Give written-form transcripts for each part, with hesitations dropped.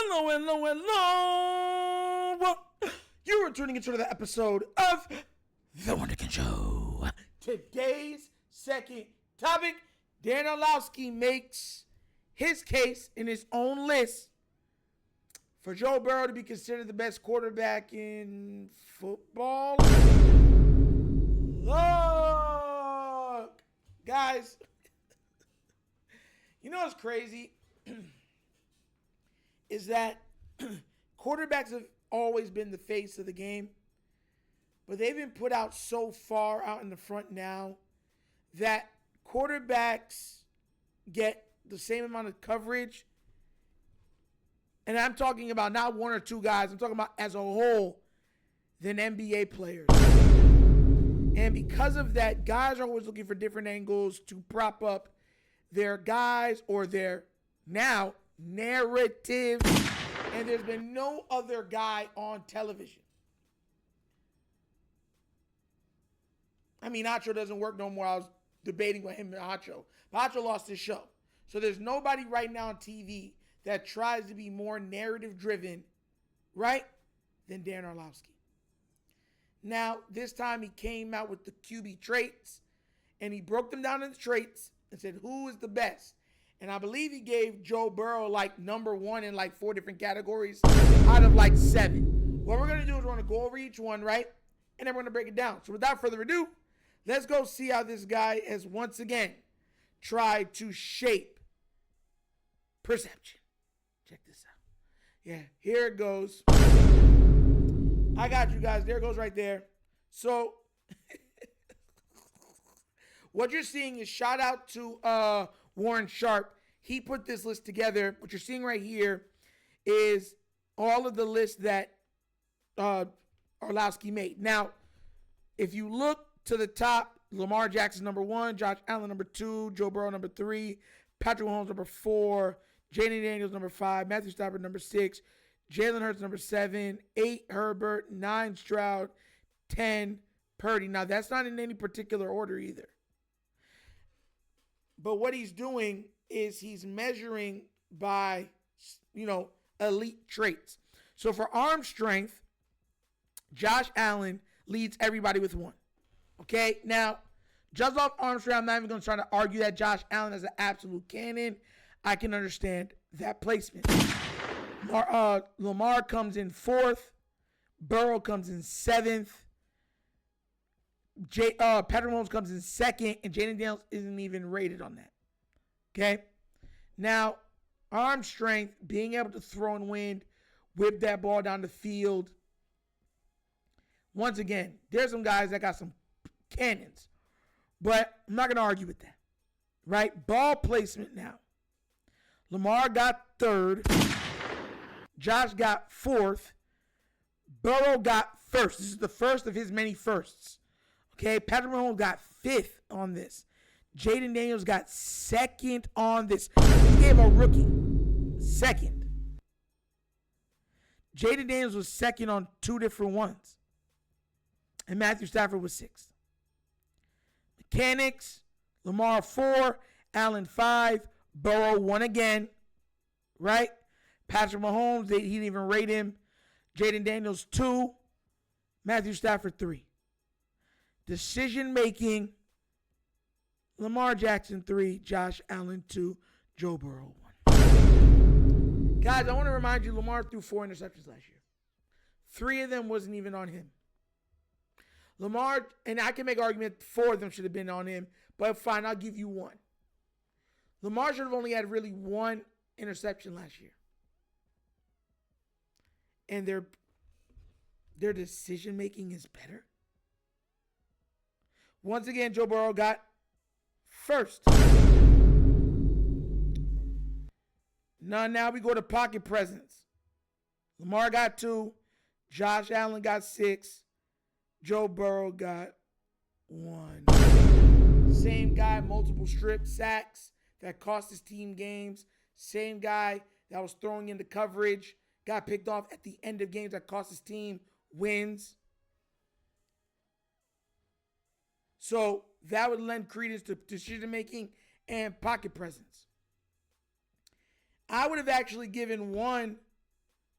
Hello, hello, hello. You are tuning into the episode of The Wunderkind Show. Today's second topic, Dan Orlovsky makes his case in his own list for Joe Burrow to be considered the best quarterback in football. Look, guys, you know what's crazy? Is that quarterbacks have always been the face of the game, but they've been put out so far out in the front now that quarterbacks get the same amount of coverage. And I'm talking about not one or two guys, I'm talking about as a whole, than NBA players. And because of that, guys are always looking for different angles to prop up their guys or their now narrative. And there's been no other guy on television. I mean, Hacho doesn't work no more. I was debating with him and Hacho. But Hacho lost his show. So there's nobody right now on TV that tries to be more narrative driven, right, than Dan Orlovsky. Now, this time he came out with the QB traits, and he broke them down into traits and said, who is the best? And I believe he gave Joe Burrow like number one in like 4 different categories out of like 7. What we're going to do is we're going to go over each one, right? And then we're going to break it down. So without further ado, let's go see how this guy has once again tried to shape perception. Check this out. Yeah, here it goes. I got you guys. There it goes right there. So what you're seeing is shout out to Warren Sharp. He put this list together. What you're seeing right here is all of the lists that Orlovsky made. Now, if you look to the top, Lamar Jackson number 1, Josh Allen number 2, Joe Burrow number 3, Patrick Mahomes number 4, Jaden Daniels number 5, Matthew Stafford number 6, Jalen Hurts number 7, 8 Herbert, 9 Stroud, 10 Purdy. Now, that's not in any particular order either. But what he's doing is he's measuring by, elite traits. So for arm strength, Josh Allen leads everybody with 1. Okay? Now, just off arm strength, I'm not even going to try to argue that Josh Allen is an absolute cannon. I can understand that placement. Lamar comes in 4th. Burrow comes in 7th. Patrick Mahomes comes in 2nd, and Jaden Daniels isn't even rated on that. Okay? Now, arm strength, being able to throw and wind, whip that ball down the field. Once again, there's some guys that got some cannons, but I'm not going to argue with that. Right? Ball placement now. Lamar got 3rd. Josh got 4th. Burrow got 1st. This is the first of his many firsts. Okay, Patrick Mahomes got 5th on this. Jaden Daniels got 2nd on this. He gave a rookie 2nd. Jaden Daniels was 2nd on 2 different ones. And Matthew Stafford was 6th. Mechanics, Lamar 4, Allen 5, Burrow 1 again. Right? Patrick Mahomes, he didn't even rate him. Jaden Daniels 2, Matthew Stafford 3. Decision making, Lamar Jackson 3, Josh Allen 2, Joe Burrow 1. Guys, I want to remind you, Lamar threw 4 interceptions last year. 3 of them wasn't even on him. Lamar, and I can make an argument 4 of them should have been on him, but fine, I'll give you 1. Lamar should have only had really 1 interception last year. And their decision making is better. Once again, Joe Burrow got 1st. Now we go to pocket presence. Lamar got 2. Josh Allen got 6. Joe Burrow got 1. Same guy, multiple strip sacks that cost his team games. Same guy that was throwing into coverage, got picked off at the end of games that cost his team wins. So that would lend credence to decision making and pocket presence. I would have actually given 1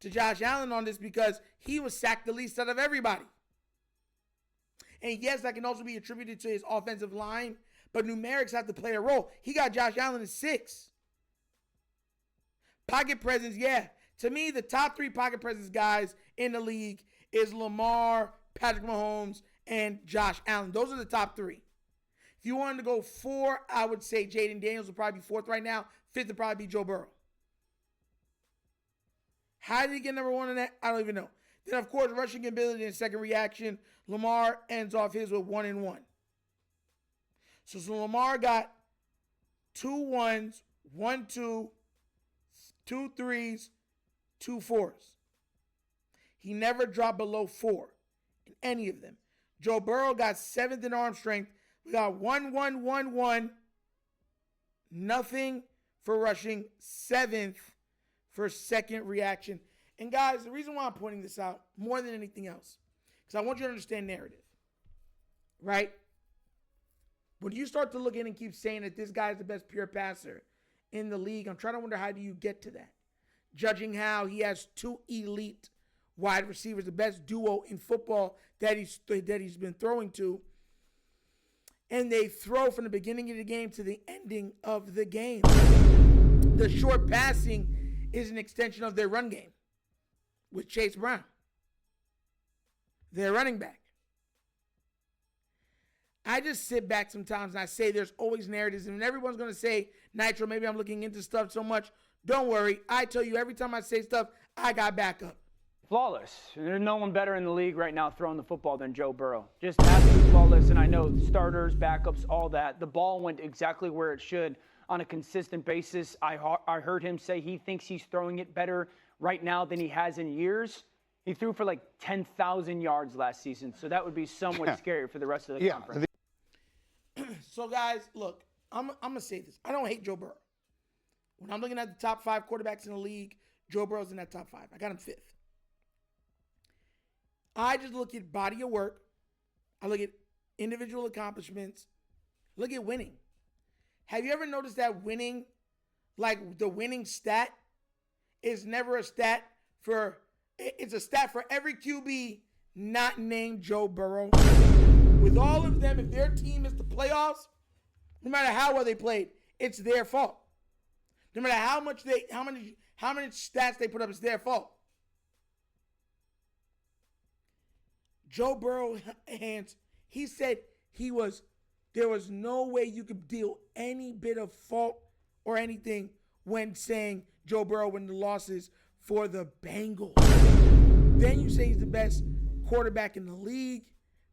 to Josh Allen on this because he was sacked the least out of everybody. And yes, that can also be attributed to his offensive line, but numerics have to play a role. He got Josh Allen at 6. Pocket presence, yeah. To me, the top 3 pocket presence guys in the league is Lamar, Patrick Mahomes, and Josh Allen. Those are the top 3. If you wanted to go 4, I would say Jaden Daniels would probably be 4th right now. 5th would probably be Joe Burrow. How did he get number 1 in that? I don't even know. Then, of course, rushing ability and second reaction. Lamar ends off his with 1 and 1. So Lamar got 2 1s, 1 2, 2 3s, 2 4s. He never dropped below 4 in any of them. Joe Burrow got 7th in arm strength. We got 1 1 1 1. Nothing for rushing. 7th for second reaction. And guys, the reason why I'm pointing this out more than anything else, because I want you to understand narrative, right? When you start to look in and keep saying that this guy is the best pure passer in the league, I'm trying to wonder, how do you get to that? Judging how he has 2 elite wide receivers, the best duo in football that he's been throwing to, and they throw from the beginning of the game to the ending of the game. The short passing is an extension of their run game with Chase Brown, their running back. I just sit back sometimes and I say there's always narratives, and everyone's going to say, Nitro, maybe I'm looking into stuff so much. Don't worry. I tell you, every time I say stuff, I got backup. Flawless. There's no one better in the league right now throwing the football than Joe Burrow. Just absolutely flawless. And I know starters, backups, all that. The ball went exactly where it should on a consistent basis. I heard him say he thinks he's throwing it better right now than he has in years. He threw for like 10,000 yards last season. So that would be somewhat scary for the rest of the conference. So, guys, look, I'm going to say this. I don't hate Joe Burrow. When I'm looking at the top 5 quarterbacks in the league, Joe Burrow's in that top 5. I got him 5th. I just look at body of work. I look at individual accomplishments. Look at winning. Have you ever noticed that winning, like the winning stat, is never a stat for, it's a stat for every QB not named Joe Burrow. With all of them, if their team is the playoffs, no matter how well they played, it's their fault. No matter how many stats they put up, it's their fault. Joe Burrow, he said there was no way you could deal any bit of fault or anything when saying Joe Burrow win the losses for the Bengals. Then you say he's the best quarterback in the league,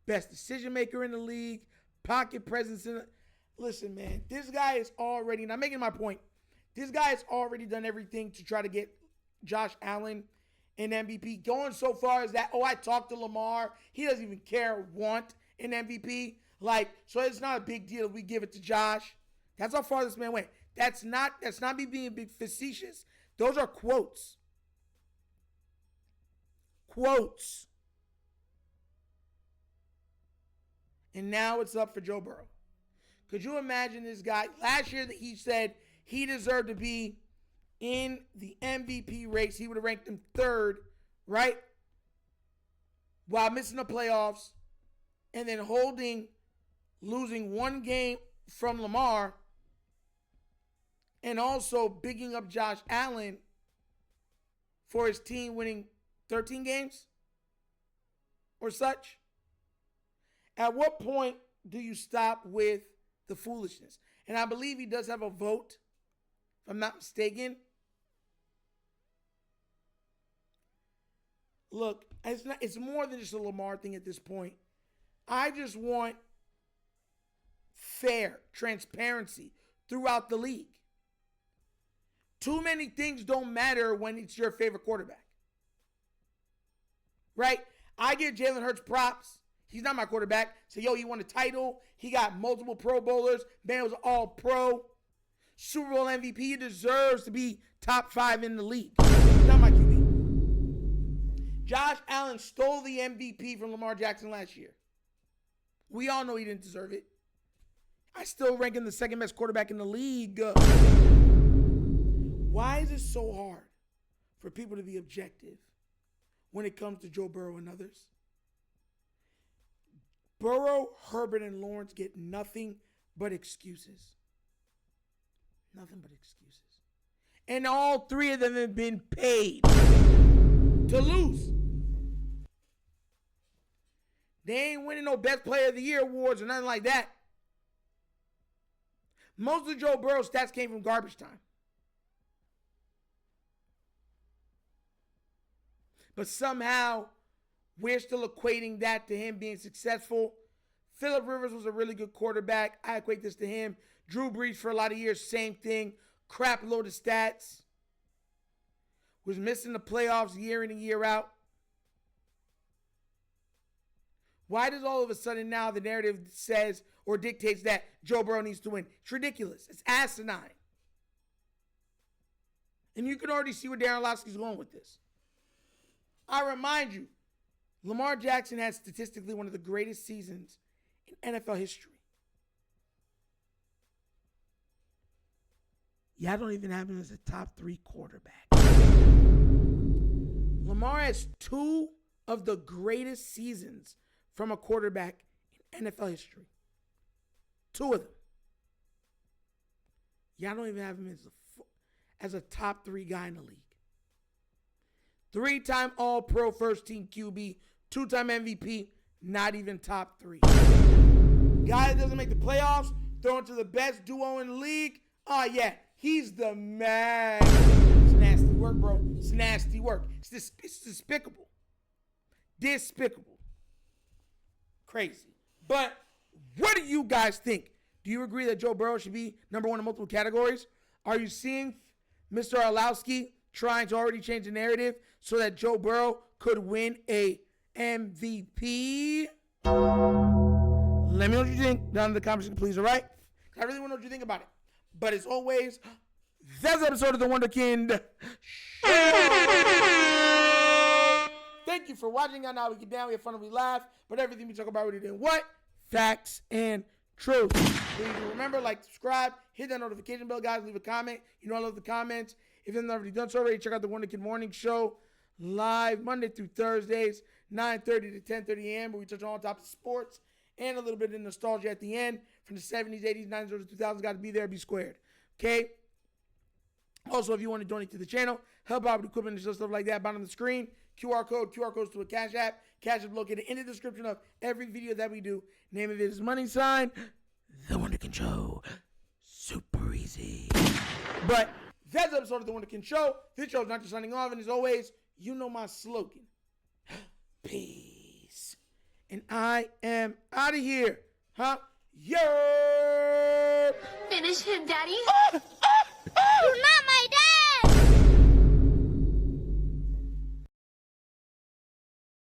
best decision maker in the league, pocket presence in the... Listen, man, this guy is already, and I'm making my point, this guy has already done everything to try to get Josh Allen an MVP. Going so far as that, I talked to Lamar. He doesn't even care or want an MVP. So it's not a big deal if we give it to Josh. That's how far this man went. That's not me being big facetious. Those are quotes. Quotes. And now it's up for Joe Burrow. Could you imagine this guy? Last year that he said he deserved to be in the MVP race. He would have ranked him 3rd, right? While missing the playoffs and then losing 1 game from Lamar, and also bigging up Josh Allen for his team winning 13 games or such. At what point do you stop with the foolishness? And I believe he does have a vote, if I'm not mistaken. Look, it's more than just a Lamar thing at this point. I just want fair transparency throughout the league. Too many things don't matter when it's your favorite quarterback. Right? I give Jalen Hurts props. He's not my quarterback. So, he won a title. He got multiple Pro Bowlers. Man was all pro. Super Bowl MVP. He deserves to be top 5 in the league. He's not my QB. Josh Allen stole the MVP from Lamar Jackson last year. We all know he didn't deserve it. I still rank him the 2nd best quarterback in the league. Why is it so hard for people to be objective when it comes to Joe Burrow and others. Burrow, Herbert, and Lawrence get nothing but excuses. Nothing but excuses. And all three of them have been paid to lose. They ain't winning no Best Player of the Year awards or nothing like that. Most of Joe Burrow's stats came from garbage time. But somehow, we're still equating that to him being successful. Phillip Rivers was a really good quarterback. I equate this to him. Drew Brees for a lot of years, same thing. Crap load of stats. Was missing the playoffs year in and year out. Why does all of a sudden now the narrative says or dictates that Joe Burrow needs to win? It's ridiculous. It's asinine. And you can already see where Darren Orlovsky's going with this. I remind you, Lamar Jackson had statistically one of the greatest seasons in NFL history. Y'all don't even have him as a top 3 quarterback. Lamar has 2 of the greatest seasons from a quarterback in NFL history. 2 of them. Y'all don't even have him as a top 3 guy in the league. 3-time All-Pro first-team QB, 2-time MVP, not even top 3. Guy that doesn't make the playoffs, thrown to the best duo in the league. Oh, yeah, he's the man. It's nasty work, bro. It's nasty work. It's despicable. Despicable. Crazy. But what do you guys think? Do you agree that Joe Burrow should be number 1 in multiple categories? Are you seeing Mr. Orlovsky trying to already change the narrative so that Joe Burrow could win a MVP? Let me know what you think down in the comments, please, all right? I really want to know what you think about it. But as always, that's an episode of The Wunderkind Show. Thank you for watching. I know we get down, we have fun, and we laugh. But everything we talk about, we did what? Facts and truth. Please remember, like, subscribe, hit that notification bell, guys. Leave a comment. You know I love the comments. If you haven't already done so already, check out The Wunderkind Morning Show live Monday through Thursdays, 9:30 to 10:30 a.m., where we touch on all types of sports and a little bit of nostalgia at the end from the 70s, 80s, 90s, or the 2000s. Got to be there, be squared. Okay? Also, if you want to donate to the channel, help out with equipment and stuff like that, bottom of the screen, QR codes to a Cash App. Cash App located in the description of every video that we do. Name of it is $, The Wunderkind Show. Super easy. But that's the episode of The Wunderkind Show. This show is not just signing off, and as always, you know my slogan. Peace. And I am out of here. Huh? Yeah. Finish him, Daddy. Mama!